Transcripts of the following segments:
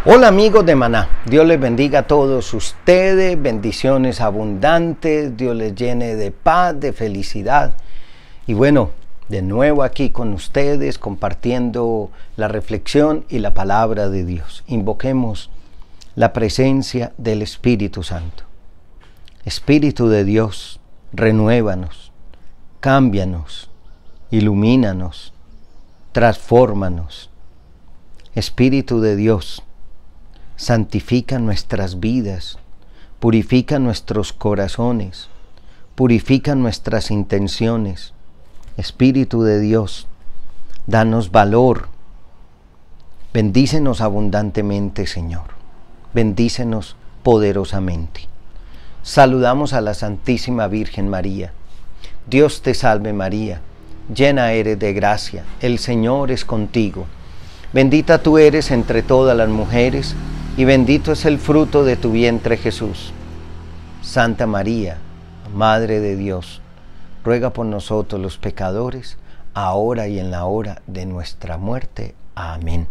Hola amigos de Maná, Dios les bendiga a todos ustedes, bendiciones abundantes, Dios les llene de paz, de felicidad. Y bueno, de nuevo aquí con ustedes compartiendo la reflexión y la palabra de Dios. Invoquemos la presencia del Espíritu Santo. Espíritu de Dios, renuévanos, cámbianos, ilumínanos, transfórmanos. Espíritu de Dios, santifica nuestras vidas, purifica nuestros corazones, purifica nuestras intenciones. Espíritu de Dios, danos valor. Bendícenos abundantemente, Señor. Bendícenos poderosamente. Saludamos a la Santísima Virgen María. Dios te salve María, llena eres de gracia, el Señor es contigo. Bendita tú eres entre todas las mujeres, y bendito es el fruto de tu vientre Jesús. Santa María, Madre de Dios, ruega por nosotros los pecadores, ahora y en la hora de nuestra muerte. Amén.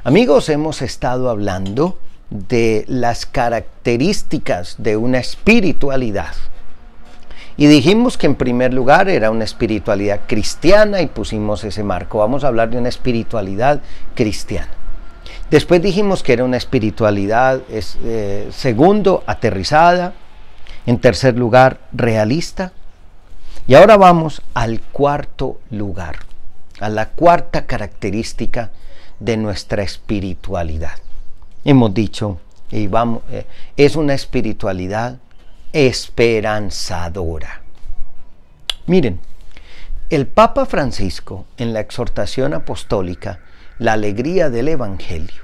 Amigos, hemos estado hablando de las características de una espiritualidad. Y dijimos que en primer lugar era una espiritualidad cristiana y pusimos ese marco. Vamos a hablar de una espiritualidad cristiana. Después dijimos que era una espiritualidad, segundo, aterrizada. En tercer lugar, realista. Y ahora vamos al cuarto lugar, a la cuarta característica de nuestra espiritualidad. Hemos dicho, es una espiritualidad esperanzadora. Miren, el Papa Francisco, en la exhortación apostólica, la alegría del Evangelio,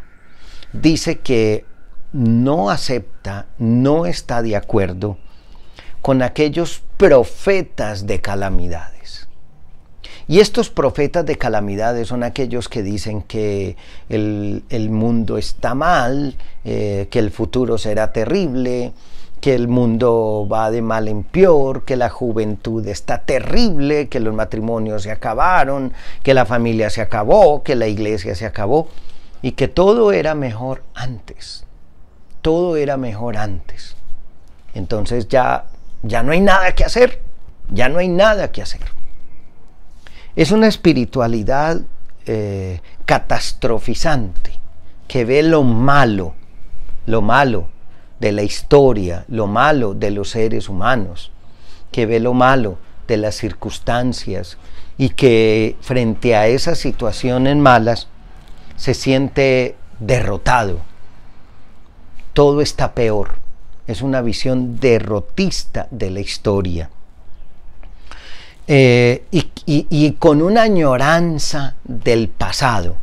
dice que no acepta, no está de acuerdo con aquellos profetas de calamidades. Y estos profetas de calamidades son aquellos que dicen que el mundo está mal, que el futuro será terrible, que el mundo va de mal en peor, que la juventud está terrible, que los matrimonios se acabaron, que la familia se acabó, que la iglesia se acabó y que todo era mejor antes. Todo era mejor antes. Entonces ya no hay nada que hacer, ya no hay nada que hacer. Es una espiritualidad catastrofizante que ve lo malo de la historia, lo malo de los seres humanos, que ve lo malo de las circunstancias y que frente a esas situaciones malas se siente derrotado. Todo está peor. Es una visión derrotista de la historia. Y con una añoranza del pasado,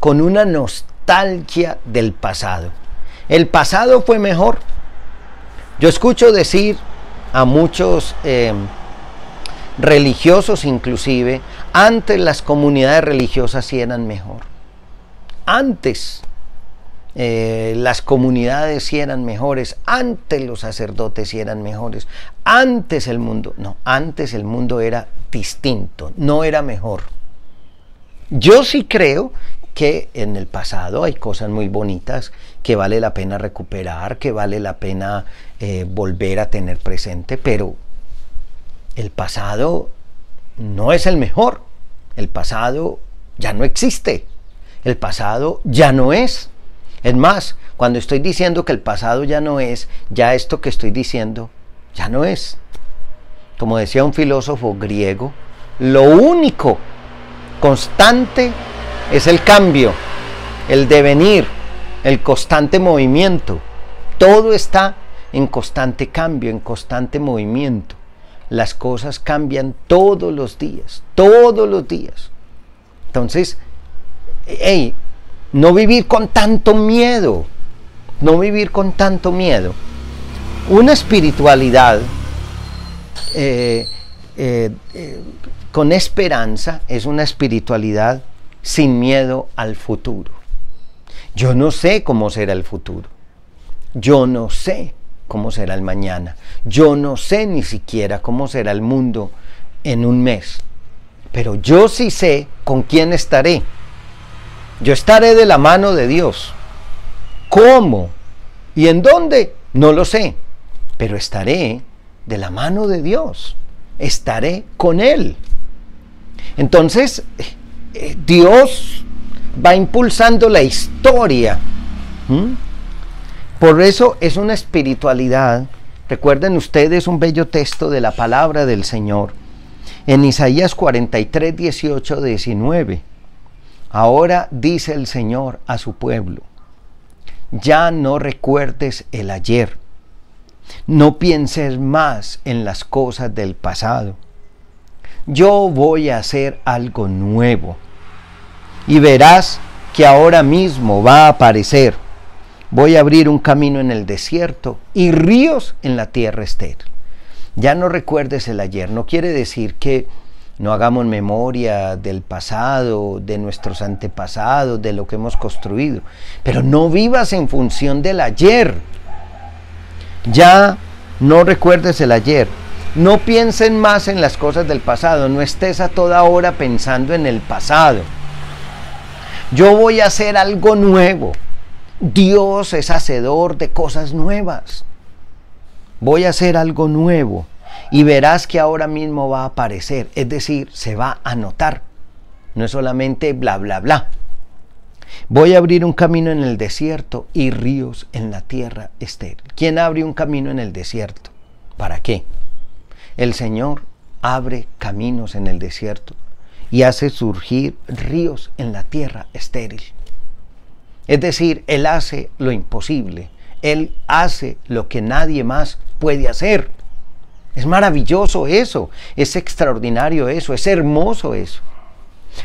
con una nostalgia del pasado. El pasado fue mejor. Yo escucho decir a muchos religiosos inclusive, antes las comunidades religiosas sí eran mejor. Antes las comunidades sí eran mejores, antes los sacerdotes sí eran mejores, antes el mundo era distinto, no era mejor. Yo sí creo que en el pasado hay cosas muy bonitas que vale la pena recuperar, que vale la pena volver a tener presente, pero el pasado no es el mejor. El pasado ya no existe. El pasado ya no es. Es más, cuando estoy diciendo que el pasado ya no es, ya esto que estoy diciendo ya no es. Como decía un filósofo griego, lo único constante es el cambio, el devenir, el constante movimiento. Todo está en constante cambio, en constante movimiento. Las cosas cambian todos los días, todos los días. Entonces, no vivir con tanto miedo, no vivir con tanto miedo. Una espiritualidad con esperanza es una espiritualidad sin miedo al futuro. Yo no sé cómo será el futuro. Yo no sé cómo será el mañana. Yo no sé ni siquiera cómo será el mundo en un mes. Pero yo sí sé con quién estaré. Yo estaré de la mano de Dios. ¿Cómo? ¿Y en dónde? No lo sé, pero estaré de la mano de Dios. Estaré con Él. Entonces, Dios va impulsando la historia. Por eso es una espiritualidad. Recuerden ustedes un bello texto de la palabra del Señor. En Isaías 43, 18, 19. Ahora dice el Señor a su pueblo: ya no recuerdes el ayer, no pienses más en las cosas del pasado. Yo voy a hacer algo nuevo y verás que ahora mismo va a aparecer. Voy a abrir un camino en el desierto y ríos en la tierra estéril. Ya no recuerdes el ayer. No quiere decir que no hagamos memoria del pasado, de nuestros antepasados, de lo que hemos construido. Pero no vivas en función del ayer. Ya no recuerdes el ayer. No piensen más en las cosas del pasado. No estés a toda hora pensando en el pasado. Yo voy a hacer algo nuevo. Dios es hacedor de cosas nuevas. Voy a hacer algo nuevo. Y verás que ahora mismo va a aparecer, es decir, se va a notar. No es solamente bla, bla, bla. Voy a abrir un camino en el desierto y ríos en la tierra estéril. ¿Quién abre un camino en el desierto? ¿Para qué? El Señor abre caminos en el desierto y hace surgir ríos en la tierra estéril. Es decir, Él hace lo imposible. Él hace lo que nadie más puede hacer. Es maravilloso eso, es extraordinario eso, es hermoso eso.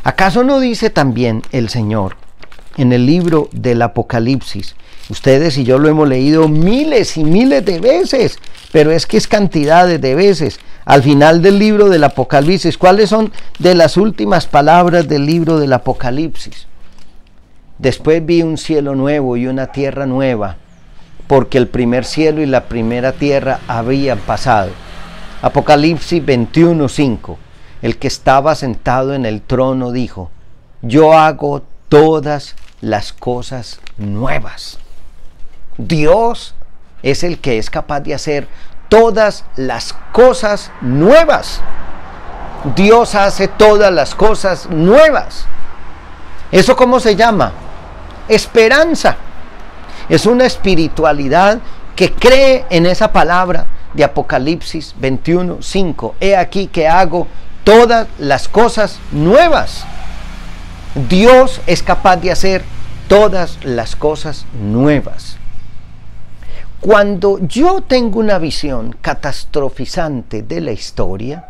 ¿Acaso no dice también el Señor en el libro del Apocalipsis? Ustedes y yo lo hemos leído miles y miles de veces, pero es que es cantidades de veces. Al final del libro del Apocalipsis, ¿cuáles son de las últimas palabras del libro del Apocalipsis? Después vi un cielo nuevo y una tierra nueva, porque el primer cielo y la primera tierra habían pasado. Apocalipsis 21:5. El que estaba sentado en el trono dijo: yo hago todas las cosas nuevas. Dios es el que es capaz de hacer todas las cosas nuevas. Dios hace todas las cosas nuevas. ¿Eso cómo se llama? Esperanza. Es una espiritualidad que cree en esa palabra de Apocalipsis 21:5. He aquí que hago todas las cosas nuevas. Dios es capaz de hacer todas las cosas nuevas. Cuando yo tengo una visión catastrofizante de la historia,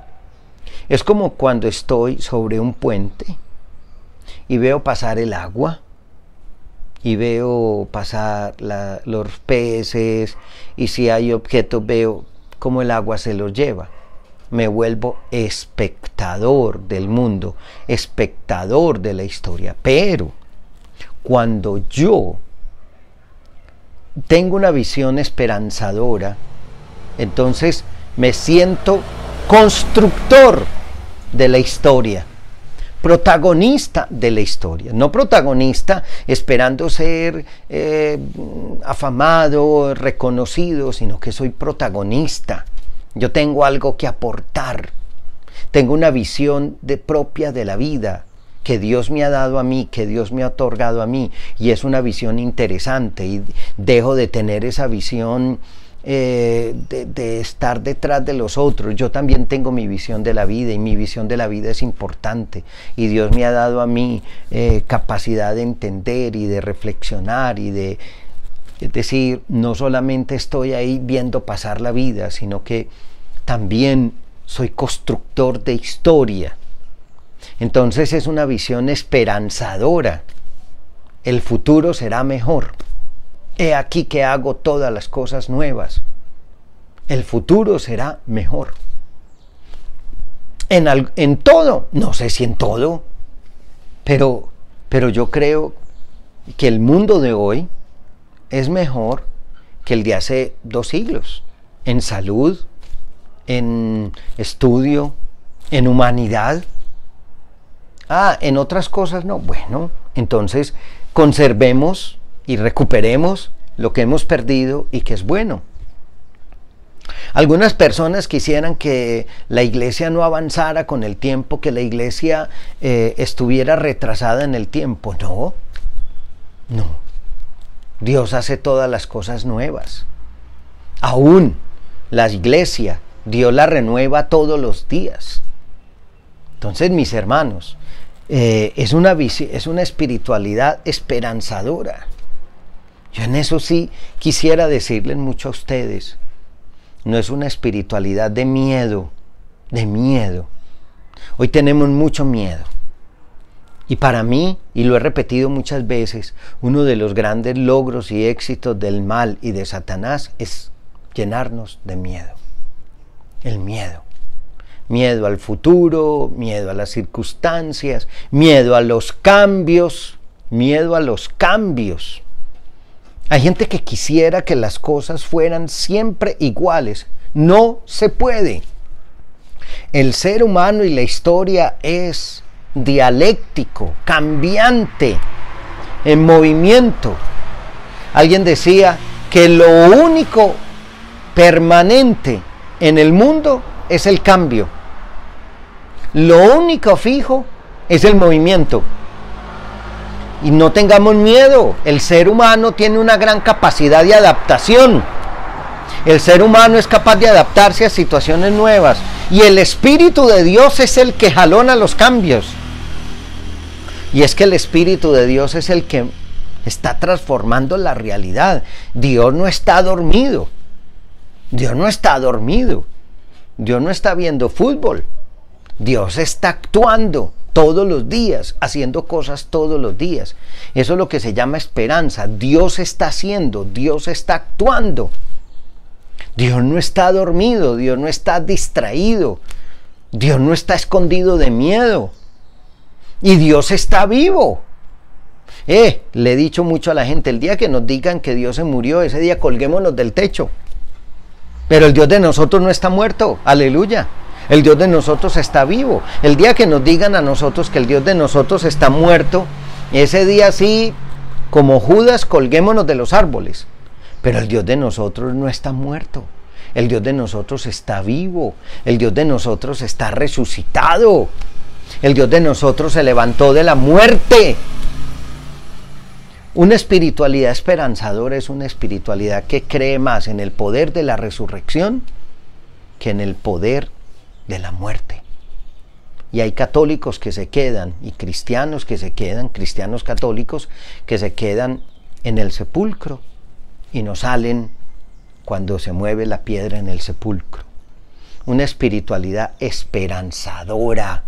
es como cuando estoy sobre un puente y veo pasar el agua y veo pasar los peces, y si hay objetos veo cómo el agua se los lleva. Me vuelvo espectador del mundo, espectador de la historia. Pero cuando yo tengo una visión esperanzadora, entonces me siento constructor de la historia, protagonista de la historia, no protagonista esperando ser afamado, reconocido, sino que soy protagonista. Yo tengo algo que aportar, tengo una visión propia de la vida que Dios me ha dado a mí, que Dios me ha otorgado a mí, y es una visión interesante, y dejo de tener esa visión de estar detrás de los otros. Yo también tengo mi visión de la vida, y mi visión de la vida es importante, y Dios me ha dado a mí capacidad de entender y de reflexionar es decir, no solamente estoy ahí viendo pasar la vida, sino que también soy constructor de historia. Entonces es una visión esperanzadora. El futuro será mejor. He aquí que hago todas las cosas nuevas. El futuro será mejor. En todo, no sé si en todo, pero yo creo que el mundo de hoy es mejor que el de hace 2 siglos. En salud, en estudio, en humanidad. En otras cosas no. Bueno, Entonces, conservemos y recuperemos lo que hemos perdido y que es bueno. Algunas personas quisieran que la iglesia no avanzara con el tiempo, que la iglesia estuviera retrasada en el tiempo. No, no. Dios hace todas las cosas nuevas. Aún la iglesia, Dios la renueva todos los días. Entonces, mis hermanos, es una espiritualidad esperanzadora. Yo en eso sí quisiera decirles mucho a ustedes. No es una espiritualidad de miedo, de miedo. Hoy tenemos mucho miedo. Y para mí, y lo he repetido muchas veces, uno de los grandes logros y éxitos del mal y de Satanás es llenarnos de miedo. El miedo. Miedo al futuro, miedo a las circunstancias, miedo a los cambios, miedo a los cambios. Hay gente que quisiera que las cosas fueran siempre iguales. No se puede. El ser humano y la historia es dialéctico, cambiante, en movimiento. Alguien decía que lo único permanente en el mundo es el cambio. Lo único fijo es el movimiento. Y no tengamos miedo, el ser humano tiene una gran capacidad de adaptación. El ser humano es capaz de adaptarse a situaciones nuevas. Y el Espíritu de Dios es el que jalona los cambios. Y es que el Espíritu de Dios es el que está transformando la realidad. Dios no está dormido. Dios no está dormido. Dios no está viendo fútbol. Dios está actuando todos los días, haciendo cosas todos los días. Eso es lo que se llama esperanza. Dios está haciendo, Dios está actuando. Dios no está dormido, Dios no está distraído, Dios no está escondido de miedo. Y Dios está vivo. Le he dicho mucho a la gente, el día que nos digan que Dios se murió, ese día colguémonos del techo. Pero el Dios de nosotros no está muerto, aleluya. El Dios de nosotros está vivo. El día que nos digan a nosotros que el Dios de nosotros está muerto, ese día sí, como Judas, colguémonos de los árboles. Pero el Dios de nosotros no está muerto. El Dios de nosotros está vivo. El Dios de nosotros está resucitado. El Dios de nosotros se levantó de la muerte. Una espiritualidad esperanzadora es una espiritualidad que cree más en el poder de la resurrección que en el poder de la muerte. Y hay católicos que se quedan y cristianos que se quedan, cristianos católicos que se quedan en el sepulcro y no salen cuando se mueve la piedra en el sepulcro. Una espiritualidad esperanzadora,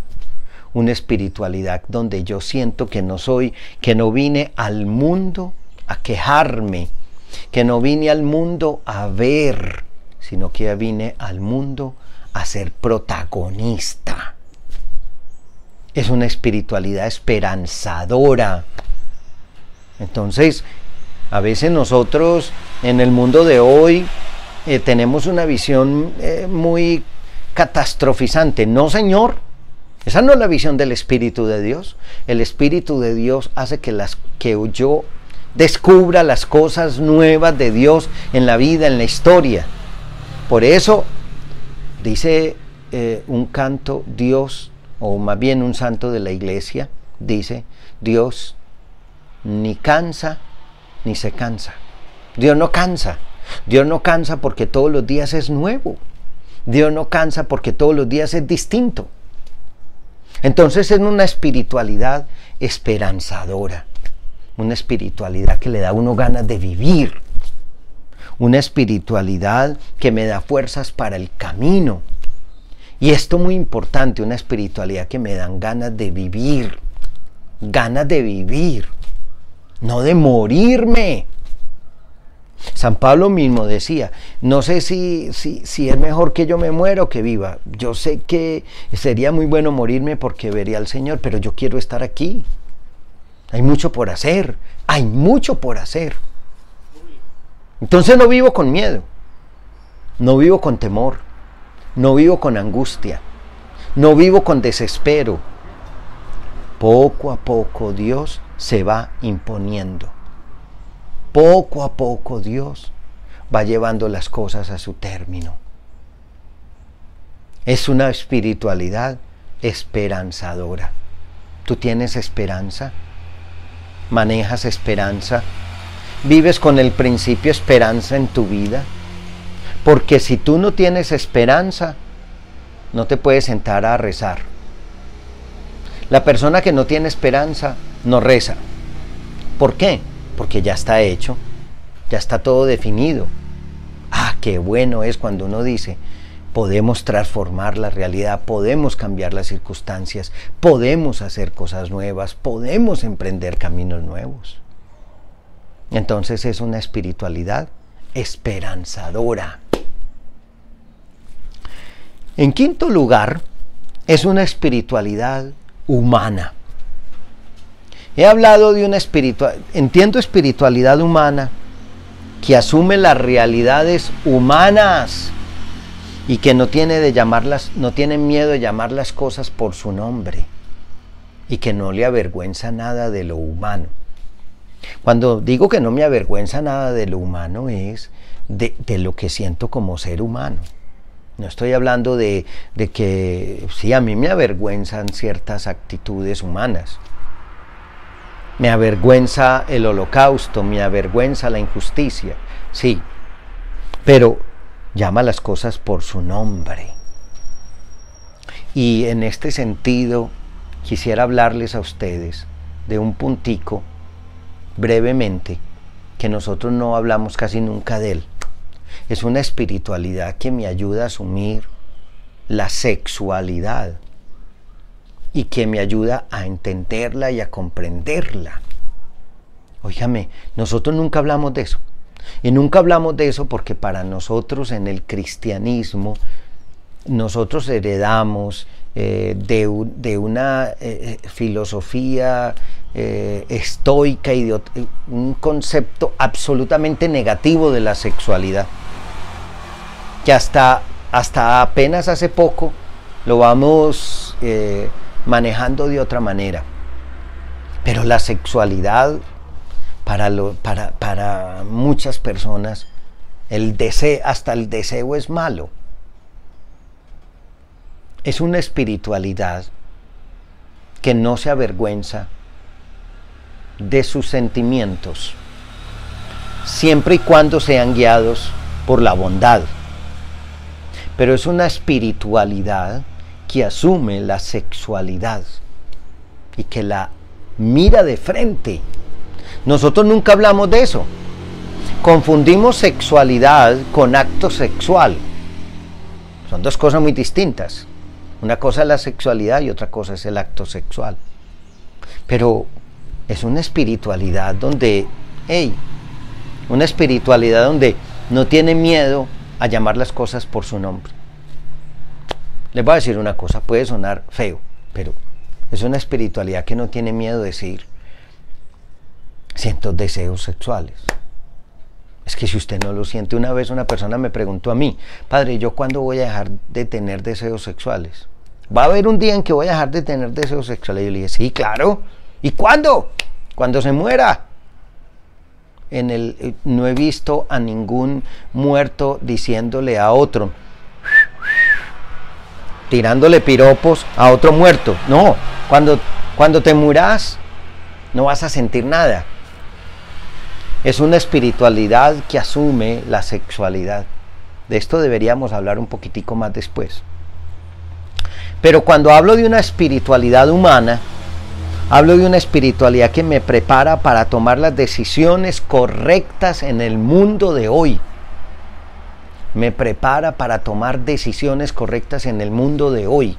una espiritualidad donde yo siento que no vine al mundo a quejarme, que no vine al mundo a ver, sino que vine al mundo a ser protagonista. Es una espiritualidad esperanzadora. Entonces, a veces nosotros en el mundo de hoy tenemos una visión muy catastrofizante. No, señor, esa no es la visión del Espíritu de Dios. El Espíritu de Dios hace que yo descubra las cosas nuevas de Dios en la vida, en la historia. Por eso dice un canto, Dios, o más bien un santo de la iglesia, dice, Dios ni cansa ni se cansa. Dios no cansa. Dios no cansa porque todos los días es nuevo. Dios no cansa porque todos los días es distinto. Entonces es una espiritualidad esperanzadora. Una espiritualidad que le da a uno ganas de vivir. Una espiritualidad que me da fuerzas para el camino. Y esto muy importante, una espiritualidad que me dan ganas de vivir. Ganas de vivir. No de morirme. San Pablo mismo decía, no sé si es mejor que yo me muera o que viva. Yo sé que sería muy bueno morirme porque vería al Señor, pero yo quiero estar aquí. Hay mucho por hacer. Hay mucho por hacer. Entonces no vivo con miedo, no vivo con temor, no vivo con angustia, no vivo con desespero. Poco a poco Dios se va imponiendo. Poco a poco Dios va llevando las cosas a su término. Es una espiritualidad esperanzadora. ¿Tú tienes esperanza? ¿Manejas esperanza? ¿Vives con el principio esperanza en tu vida? Porque si tú no tienes esperanza, no te puedes sentar a rezar. La persona que no tiene esperanza no reza. ¿Por qué? Porque ya está hecho, ya está todo definido. Ah, qué bueno es cuando uno dice, podemos transformar la realidad, podemos cambiar las circunstancias, podemos hacer cosas nuevas, podemos emprender caminos nuevos. Entonces es una espiritualidad esperanzadora. En quinto lugar, es una espiritualidad humana. He hablado de una entiendo espiritualidad humana que asume las realidades humanas y que no tiene miedo de llamar las cosas por su nombre y que no le avergüenza nada de lo humano. Cuando digo que no me avergüenza nada de lo humano es de lo que siento como ser humano. No estoy hablando de que sí, a mí me avergüenzan ciertas actitudes humanas. Me avergüenza el holocausto, me avergüenza la injusticia, sí, pero llama las cosas por su nombre. Y en este sentido quisiera hablarles a ustedes de un puntico brevemente que nosotros no hablamos casi nunca de él. Es una espiritualidad que me ayuda a asumir la sexualidad y que me ayuda a entenderla y a comprenderla. Óigame, nosotros nunca hablamos de eso. Y nunca hablamos de eso porque para nosotros en el cristianismo, nosotros heredamos de una filosofía estoica y de un concepto absolutamente negativo de la sexualidad, que hasta apenas hace poco lo vamos manejando de otra manera. Pero la sexualidad para muchas personas, hasta el deseo es malo. Es una espiritualidad que no se avergüenza de sus sentimientos, siempre y cuando sean guiados por la bondad. Pero es una espiritualidad que asume la sexualidad y que la mira de frente. Nosotros nunca hablamos de eso. Confundimos sexualidad con acto sexual. Son dos cosas muy distintas. Una cosa es la sexualidad y otra cosa es el acto sexual. Pero es una espiritualidad donde, una espiritualidad donde no tiene miedo a llamar las cosas por su nombre. Les voy a decir una cosa, puede sonar feo, pero es una espiritualidad que no tiene miedo de decir, siento deseos sexuales. Es que si usted no lo siente, una vez una persona me preguntó a mí, padre, ¿yo cuándo voy a dejar de tener deseos sexuales? ¿Va a haber un día en que voy a dejar de tener deseos sexuales? Y yo le dije, sí, claro. ¿Y cuándo? Cuando se muera. No he visto a ningún muerto diciéndole a otro, tirándole piropos a otro muerto. No, cuando te muras no vas a sentir nada. Es una espiritualidad que asume la sexualidad. De esto deberíamos hablar un poquitico más después. Pero cuando hablo de una espiritualidad humana, hablo de una espiritualidad que me prepara para tomar las decisiones correctas en el mundo de hoy. Me prepara para tomar decisiones correctas en el mundo de hoy.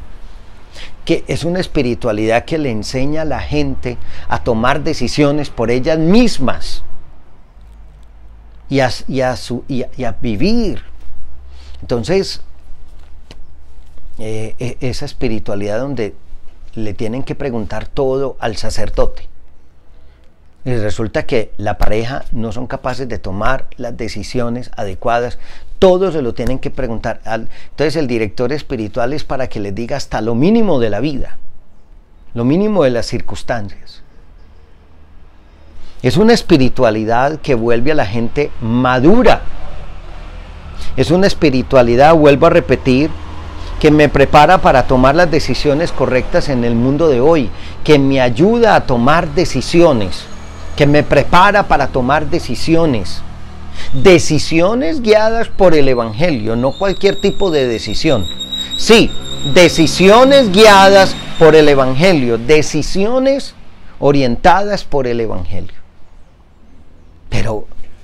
Que es una espiritualidad que le enseña a la gente a tomar decisiones por ellas mismas y a vivir. Entonces, esa espiritualidad donde le tienen que preguntar todo al sacerdote. Y resulta que la pareja no son capaces de tomar las decisiones adecuadas. Todo se lo tienen que preguntar. Entonces el director espiritual es para que les diga hasta lo mínimo de la vida, lo mínimo de las circunstancias. Es una espiritualidad que vuelve a la gente madura. Es una espiritualidad, vuelvo a repetir, que me prepara para tomar las decisiones correctas en el mundo de hoy, que me ayuda a tomar decisiones, que me prepara para tomar decisiones. Decisiones guiadas por el Evangelio, no cualquier tipo de decisión. Sí, decisiones guiadas por el Evangelio, decisiones orientadas por el Evangelio.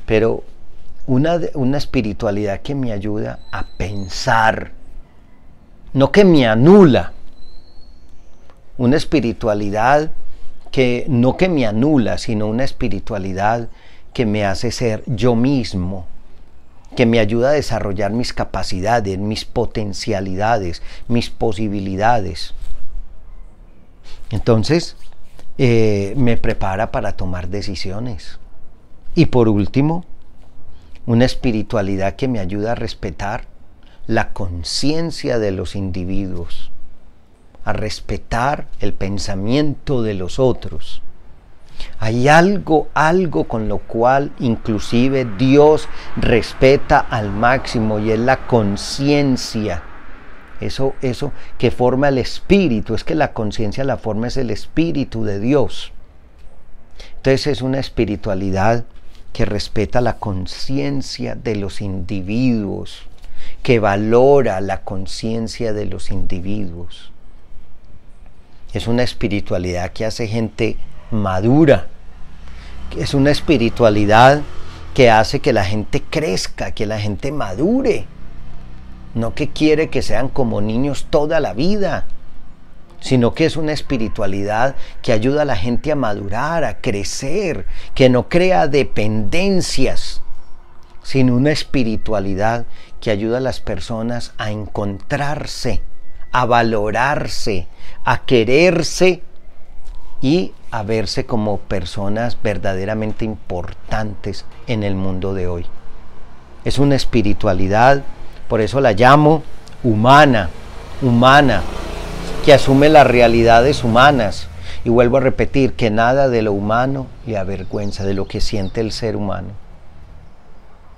Pero una espiritualidad que me ayuda a pensar, no que me anula. Una espiritualidad que no que me anula, sino una espiritualidad que me hace ser yo mismo, que me ayuda a desarrollar mis capacidades, mis potencialidades, mis posibilidades. Entonces, me prepara para tomar decisiones. Y por último, una espiritualidad que me ayuda a respetar la conciencia de los individuos, a respetar el pensamiento de los otros. Hay algo con lo cual inclusive Dios respeta al máximo, y es la conciencia. Eso que forma el espíritu, es que la conciencia la forma es el espíritu de Dios. Entonces es una espiritualidad que respeta la conciencia de los individuos, que valora la conciencia de los individuos. Es una espiritualidad que hace gente madura. Es una espiritualidad que hace que la gente crezca, que la gente madure. No que quiere que sean como niños toda la vida, sino que es una espiritualidad que ayuda a la gente a madurar, a crecer, que no crea dependencias, sino una espiritualidad que ayuda a las personas a encontrarse, a valorarse, a quererse y a verse como personas verdaderamente importantes en el mundo de hoy. Es una espiritualidad, por eso la llamo humana, que asume las realidades humanas. Y vuelvo a repetir que nada de lo humano le avergüenza, de lo que siente el ser humano.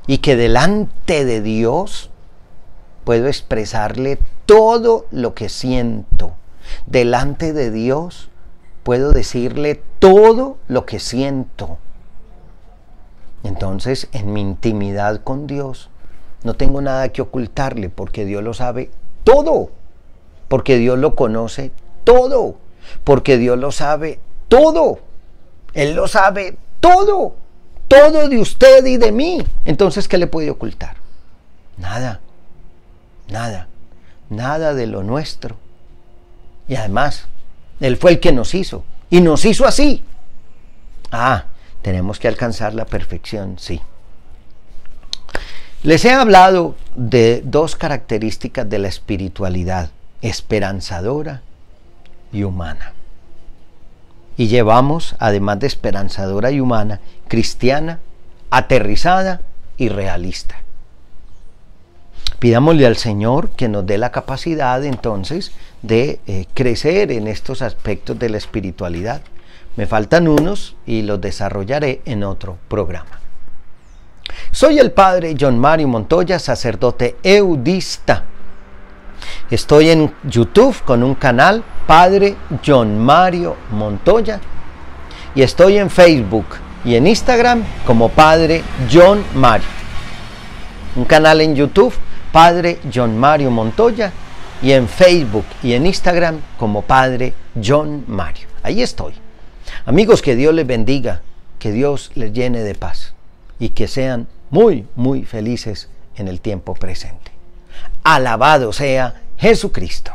Y que delante de Dios puedo expresarle todo lo que siento. Delante de Dios puedo decirle todo lo que siento. Entonces, en mi intimidad con Dios, no tengo nada que ocultarle, porque Dios lo sabe todo. Porque Dios lo conoce todo. Porque Dios lo sabe todo. Él lo sabe todo. Todo de usted y de mí. Entonces, ¿qué le puede ocultar? Nada. Nada. Nada de lo nuestro. Y además, Él fue el que nos hizo. Y nos hizo así. Tenemos que alcanzar la perfección, sí. Les he hablado de dos características de la espiritualidad: esperanzadora y humana. Y llevamos, además de esperanzadora y humana, cristiana, aterrizada y realista. Pidámosle al Señor que nos dé la capacidad entonces de crecer en estos aspectos de la espiritualidad. Me faltan unos y los desarrollaré en otro programa. Soy el Padre John Mario Montoya, sacerdote eudista. Estoy en YouTube con un canal, Padre John Mario Montoya, y estoy en Facebook y en Instagram como Padre John Mario. Un canal en YouTube, Padre John Mario Montoya, y en Facebook y en Instagram como Padre John Mario. Ahí estoy. Amigos, que Dios les bendiga, que Dios les llene de paz y que sean muy, muy felices en el tiempo presente. Alabado sea Jesucristo.